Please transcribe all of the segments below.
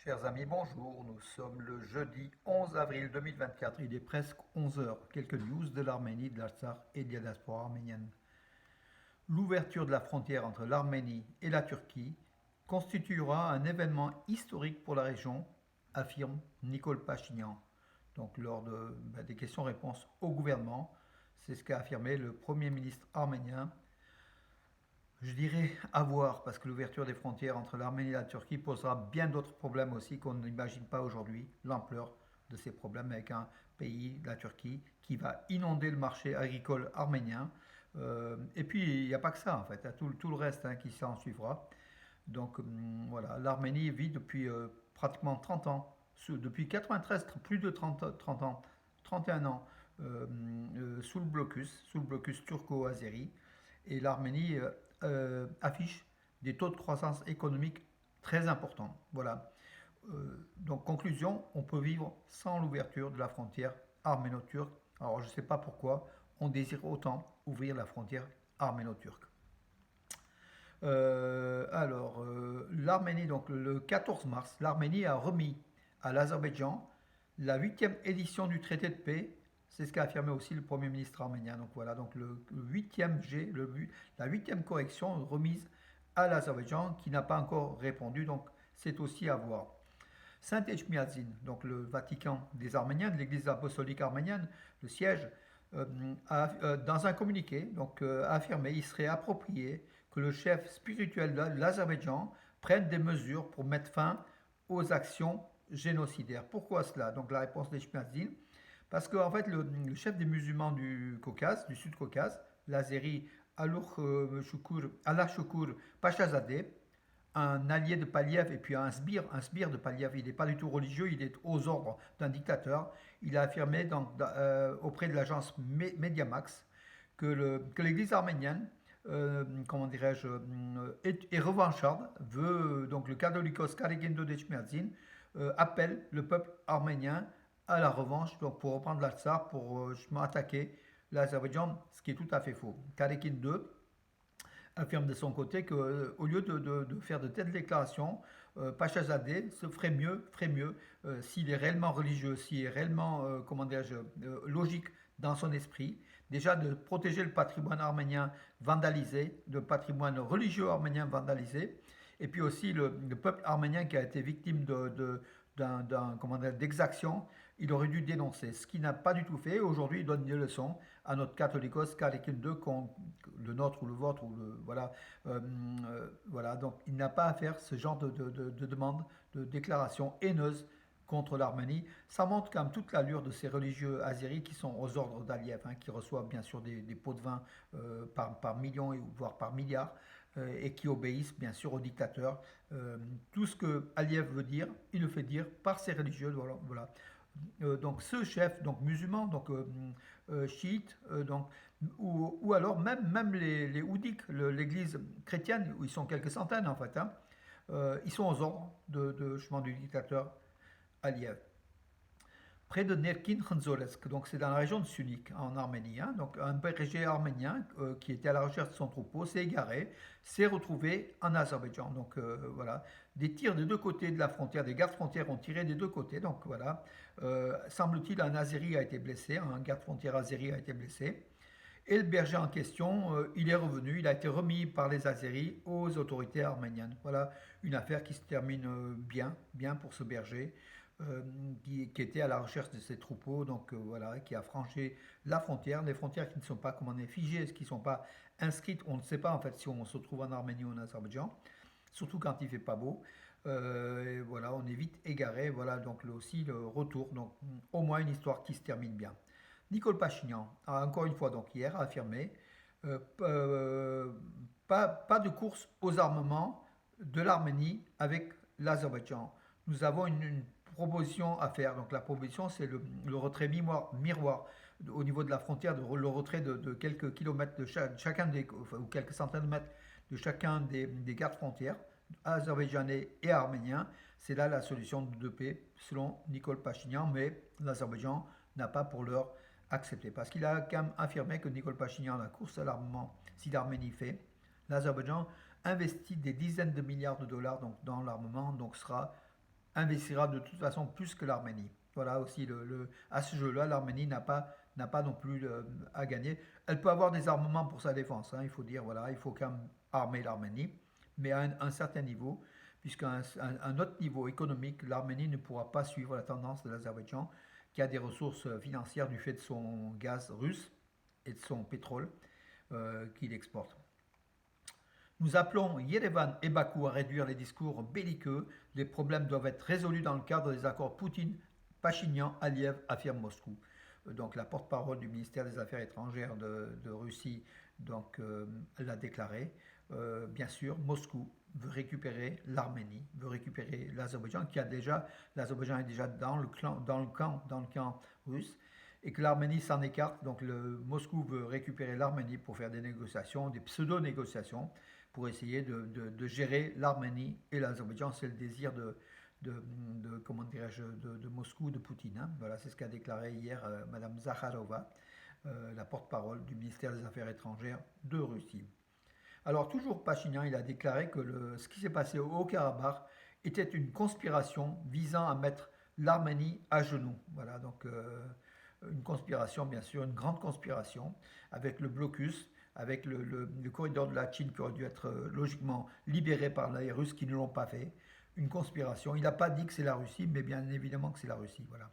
Chers amis, bonjour. Nous sommes le jeudi 11 avril 2024. Il est presque 11 heures. Quelques news de l'Arménie, de l'Artsakh et de la diaspora arménienne. L'ouverture de la frontière entre l'Arménie et la Turquie constituera un événement historique pour la région, affirme Nikol Pachinian. Donc, des questions-réponses au gouvernement, c'est ce qu'a affirmé le Premier ministre arménien. Je dirais à voir, parce que l'ouverture des frontières entre l'Arménie et la Turquie posera bien d'autres problèmes aussi qu'on n'imagine pas aujourd'hui, l'ampleur de ces problèmes avec un pays, la Turquie, qui va inonder le marché agricole arménien. Et puis, il n'y a pas que ça, en fait, il y a tout le reste qui s'en suivra. Donc, voilà, l'Arménie vit depuis pratiquement 30 ans, depuis 93, plus de 30 ans, 31 ans, sous le blocus turco-azéri. Et l'Arménie affiche des taux de croissance économique très importants. Voilà. Donc, conclusion, on peut vivre sans l'ouverture de la frontière arméno-turque. Alors, je ne sais pas pourquoi on désire autant ouvrir la frontière arméno-turque. L'Arménie, donc le 14 mars, l'Arménie a remis à l'Azerbaïdjan la huitième édition du traité de paix. C'est ce qu'a affirmé aussi le Premier ministre arménien. Donc voilà, donc le huitième G, la huitième correction remise à l'Azerbaïdjan qui n'a pas encore répondu. Donc c'est aussi à voir. Saint Echmiadzin, donc le Vatican des Arméniens, de l'Église apostolique arménienne, le siège, dans un communiqué, a affirmé qu'il serait approprié que le chef spirituel de l'Azerbaïdjan prenne des mesures pour mettre fin aux actions génocidaires. Pourquoi cela? Donc la réponse d'Echmiadzin, parce qu'en en fait le chef des musulmans du Caucase, du Sud-Caucase, l'Azéri Allah Shukur Pachazadeh, un allié de Paliev et puis un sbire de Paliev. Il n'est pas du tout religieux, il est aux ordres d'un dictateur. Il a affirmé auprès de l'agence Mediamax que l'Église arménienne, comment dirais-je, est revancharde, veut donc le Catholicos Karegendo Dechmiadzin appelle le peuple arménien à la revanche, donc pour reprendre l'Artsakh, pour justement attaquer l'Azerbaïdjan, ce qui est tout à fait faux. Karekin II affirme de son côté qu'au lieu de faire de telles déclarations, Pachazadeh se ferait mieux s'il est réellement religieux, s'il est réellement, comment dirais-je, logique dans son esprit, déjà de protéger le patrimoine arménien vandalisé, le patrimoine religieux arménien vandalisé, et puis aussi le peuple arménien qui a été victime d'exactions, il aurait dû dénoncer, ce qu'il n'a pas du tout fait. Aujourd'hui, il donne des leçons à notre catholicos Karekin II, le nôtre ou le vôtre, voilà. Voilà, donc il n'a pas à faire ce genre de demande, de déclaration haineuse contre l'Arménie. Ça montre quand même toute l'allure de ces religieux azéris qui sont aux ordres d'Aliyev, qui reçoivent bien sûr des pots de vin par millions, voire par milliards, et qui obéissent bien sûr au dictateur. Tout ce que Aliyev veut dire, il le fait dire par ces religieux. Voilà, voilà. Donc ce chef donc musulman donc chiite ou alors même les oudiques, l'église chrétienne où ils sont quelques centaines en fait, ils sont aux ordres justement du dictateur Aliyev. Près de Nerkin Khanzolesk, donc c'est dans la région de Sunik en Arménie, donc un berger arménien qui était à la recherche de son troupeau s'est égaré, s'est retrouvé en Azerbaïdjan. Donc voilà, des tirs des deux côtés de la frontière, des gardes frontières ont tiré des deux côtés. Donc voilà, semble-t-il un Azéri a été blessé, un garde frontière azéri a été blessé. Et le berger en question, il est revenu, il a été remis par les Azéris aux autorités arméniennes. Voilà une affaire qui se termine bien pour ce berger qui était à la recherche de ses troupeaux, donc voilà, qui a franchi la frontière, les frontières qui ne sont pas, comment on est, figées, qui ne sont pas inscrites. On ne sait pas en fait si on se trouve en Arménie ou en Azerbaïdjan, surtout quand il fait pas beau. Et voilà, on est vite égaré. Voilà donc aussi le retour. Donc au moins une histoire qui se termine bien. Nicole Pachinian a encore une fois donc hier affirmé pas de course aux armements de l'Arménie avec l'Azerbaïdjan. Nous avons une proposition à faire. Donc la proposition, c'est le retrait miroir au niveau de la frontière, le retrait de quelques kilomètres de chacun ou quelques centaines de mètres de chacun des gardes frontières azerbaïdjanais et arméniens. C'est là la solution de paix, selon Nicole Pachinian, mais l'Azerbaïdjan n'a pas pour l'heure accepté. Parce qu'il a quand même affirmé que Nicole Pachinian, la course à l'armement, si l'Arménie fait, l'Azerbaïdjan investit des dizaines de milliards de dollars donc, dans l'armement, donc sera investira de toute façon plus que l'Arménie. Voilà aussi, à ce jeu-là, l'Arménie n'a pas non plus à gagner. Elle peut avoir des armements pour sa défense, hein, il faut dire, voilà, il faut quand même armer l'Arménie, mais à un certain niveau, puisqu'à un autre niveau économique, l'Arménie ne pourra pas suivre la tendance de l'Azerbaïdjan, qui a des ressources financières du fait de son gaz russe et de son pétrole qu'il exporte. Nous appelons Yerevan et Bakou à réduire les discours belliqueux. Les problèmes doivent être résolus dans le cadre des accords Poutine-Pachinian-Aliev, affirme Moscou. Donc la porte-parole du ministère des Affaires étrangères de Russie l'a déclaré. Bien sûr, Moscou veut récupérer l'Arménie, veut récupérer l'Azerbaïdjan, l'Azerbaïdjan est déjà dans le camp russe, et que l'Arménie s'en écarte. Donc Moscou veut récupérer l'Arménie pour faire des négociations, des pseudo-négociations, pour essayer de gérer l'Arménie et l'Azerbaïdjan. C'est le désir comment dirais-je, de Moscou, de Poutine, hein. Voilà, c'est ce qu'a déclaré hier Madame Zakharova, la porte-parole du ministère des Affaires étrangères de Russie. Alors toujours Pachinian, il a déclaré que ce qui s'est passé au Haut-Karabakh était une conspiration visant à mettre l'Arménie à genoux. Voilà, donc une conspiration, bien sûr, une grande conspiration, avec le blocus, avec le corridor de la Chine qui aurait dû être logiquement libéré par les Russes qui ne l'ont pas fait. Une conspiration. Il n'a pas dit que c'est la Russie, mais bien évidemment que c'est la Russie, voilà,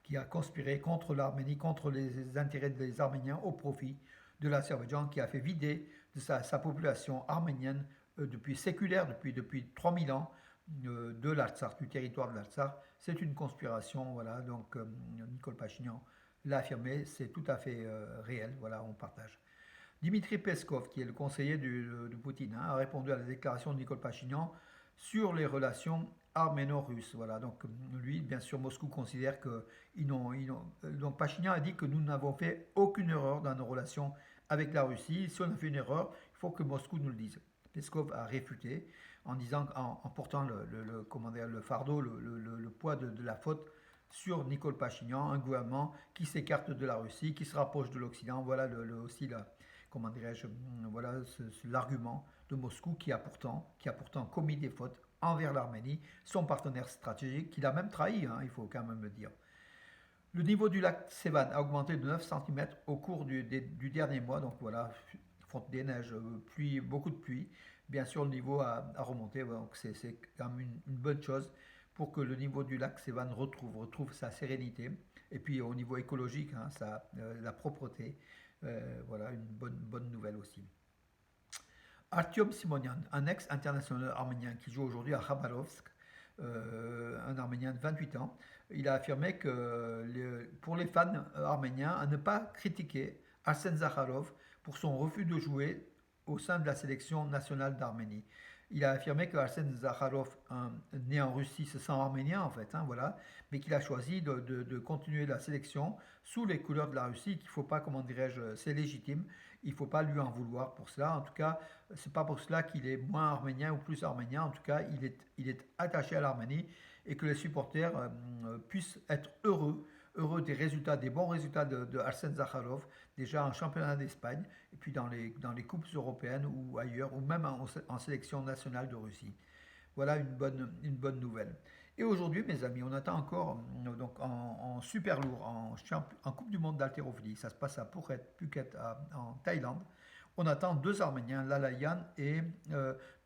qui a conspiré contre l'Arménie, contre les intérêts des Arméniens au profit de l'Azerbaïdjan, qui a fait vider de sa population arménienne séculaire, depuis 3000 ans, de l'Artsakh, du territoire de l'Artsakh. C'est une conspiration, voilà, donc Nicole Pachinian l'a affirmé, c'est tout à fait réel, voilà, on partage. Dimitri Peskov, qui est le conseiller de Poutine, hein, a répondu à la déclaration de Nicole Pachinian sur les relations arméno-russes. Voilà, donc lui, bien sûr, Moscou considère que donc Pachinian a dit que nous n'avons fait aucune erreur dans nos relations avec la Russie. Si on a fait une erreur, il faut que Moscou nous le dise. Peskov a réfuté en portant le fardeau, le poids de la faute sur Nicole Pachinian, un gouvernement qui s'écarte de la Russie, qui se rapproche de l'Occident. Voilà aussi comment dirais-je, voilà l'argument de Moscou qui a pourtant commis des fautes envers l'Arménie, son partenaire stratégique, qu'il a même trahi, hein, il faut quand même le dire. Le niveau du lac Sevan a augmenté de 9 cm au cours du dernier mois, donc voilà, fonte des neiges, pluie, beaucoup de pluie. Bien sûr, le niveau a remonté, donc c'est quand même une bonne chose pour que le niveau du lac Sevan retrouve sa sérénité. Et puis au niveau écologique, hein, la propreté, voilà, une bonne nouvelle aussi. Artyom Simonian, un ex-international arménien qui joue aujourd'hui à Khabarovsk, un Arménien de 28 ans, il a affirmé que pour les fans arméniens, à ne pas critiquer Arsène Zakharov pour son refus de jouer au sein de la sélection nationale d'Arménie. Il a affirmé que Arsène Zakharov, né en Russie, se sent arménien en fait, hein, voilà, mais qu'il a choisi de continuer la sélection sous les couleurs de la Russie, qu'il ne faut pas, comment dirais-je, c'est légitime, il ne faut pas lui en vouloir pour cela. En tout cas, c'est pas pour cela qu'il est moins arménien ou plus arménien. En tout cas, il est attaché à l'Arménie et que les supporters puissent être heureux des résultats, des bons résultats de Arsène Zakharov, déjà en championnat d'Espagne, et puis dans les coupes européennes ou ailleurs, ou même en sélection nationale de Russie. Voilà une bonne nouvelle. Et aujourd'hui, mes amis, on attend encore donc en super lourd, en Coupe du Monde d'haltérophilie. Ça se passe à Phuket en Thaïlande. On attend deux Arméniens, Lalayan et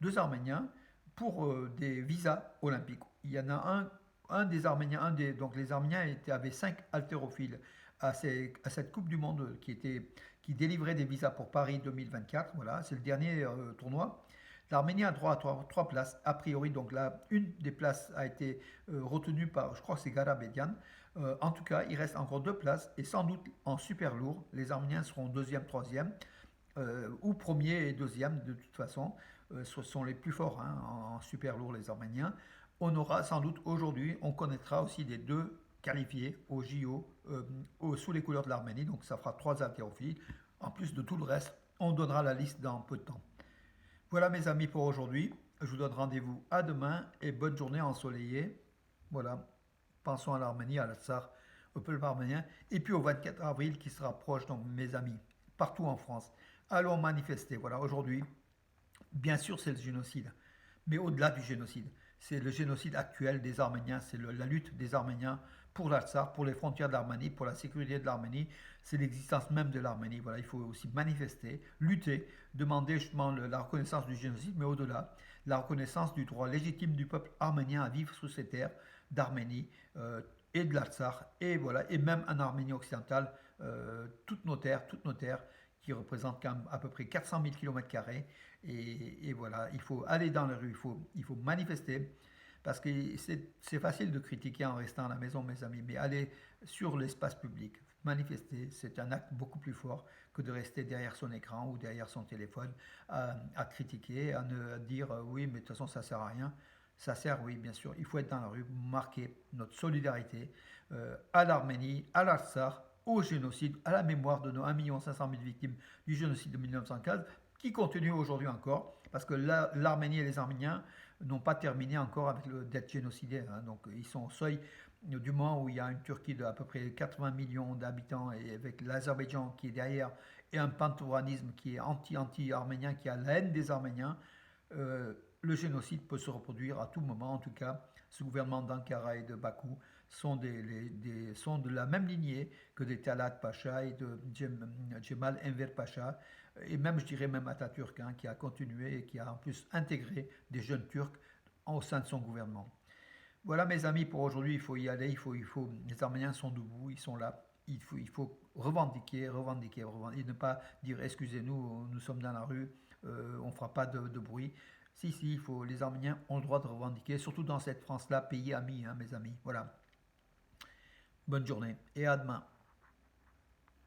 deux Arméniens pour des visas olympiques. Il y en a un des Arméniens, donc les Arméniens avaient 5 haltérophiles à cette Coupe du Monde qui délivrait des visas pour Paris 2024. Voilà, c'est le dernier tournoi. L'Arménie a droit à trois places. A priori, donc là, une des places a été retenue par, je crois que c'est Garabedian. En tout cas, il reste encore deux places et sans doute en super lourd. Les Arméniens seront deuxième, troisième, ou premier et deuxième de toute façon. Ce sont les plus forts, hein, en super lourd, les Arméniens. On aura sans doute aujourd'hui, on connaîtra aussi des deux qualifiés au JO sous les couleurs de l'Arménie. Donc ça fera trois haltérophiles. En plus de tout le reste, on donnera la liste dans peu de temps. Voilà mes amis pour aujourd'hui. Je vous donne rendez-vous à demain et bonne journée ensoleillée. Voilà, pensons à l'Arménie, à l'Artsakh, au peuple arménien. Et puis au 24 avril qui se rapproche, donc mes amis, partout en France. Allons manifester. Voilà, aujourd'hui, bien sûr c'est le génocide. Mais au-delà du génocide, c'est le génocide actuel des Arméniens, c'est la lutte des Arméniens pour l'Artsakh, pour les frontières de l'Arménie, pour la sécurité de l'Arménie, c'est l'existence même de l'Arménie. Voilà, il faut aussi manifester, lutter, demander justement la reconnaissance du génocide, mais au-delà, la reconnaissance du droit légitime du peuple arménien à vivre sur ces terres d'Arménie et de l'Artsakh, et voilà, et même en Arménie occidentale, toutes nos terres qui représentent quand même à peu près 400 000 km². Et voilà, il faut aller dans les rues, il faut manifester, parce que c'est facile de critiquer en restant à la maison, mes amis, mais aller sur l'espace public, manifester, c'est un acte beaucoup plus fort que de rester derrière son écran ou derrière son téléphone à critiquer, à dire oui, mais de toute façon, ça sert à rien. Ça sert, oui, bien sûr. Il faut être dans la rue, marquer notre solidarité à l'Arménie, à l'Artsakh, au génocide, à la mémoire de nos 1 500 000 victimes du génocide de 1915, qui continue aujourd'hui encore, parce que l'Arménie et les Arméniens n'ont pas terminé encore avec d'être génocidés. Hein. Donc ils sont au seuil du moment où il y a une Turquie de à peu près 80 millions d'habitants et avec l'Azerbaïdjan qui est derrière et un pantouanisme qui est anti-arménien, qui a la haine des Arméniens, le génocide peut se reproduire à tout moment. En tout cas, ce gouvernement d'Ankara et de Bakou sont de la même lignée que des Talat Pacha et de Cemal Enver Pacha, et même, je dirais, même Atatürk, hein, qui a continué et qui a en plus intégré des jeunes Turcs au sein de son gouvernement. Voilà, mes amis, pour aujourd'hui, il faut y aller, les Arméniens sont debout, ils sont là, il faut revendiquer, revendiquer, revendiquer, et ne pas dire excusez-nous, nous sommes dans la rue, on ne fera pas de bruit. Si, les Arméniens ont le droit de revendiquer, surtout dans cette France-là, pays ami, hein, mes amis. Voilà, bonne journée et à demain.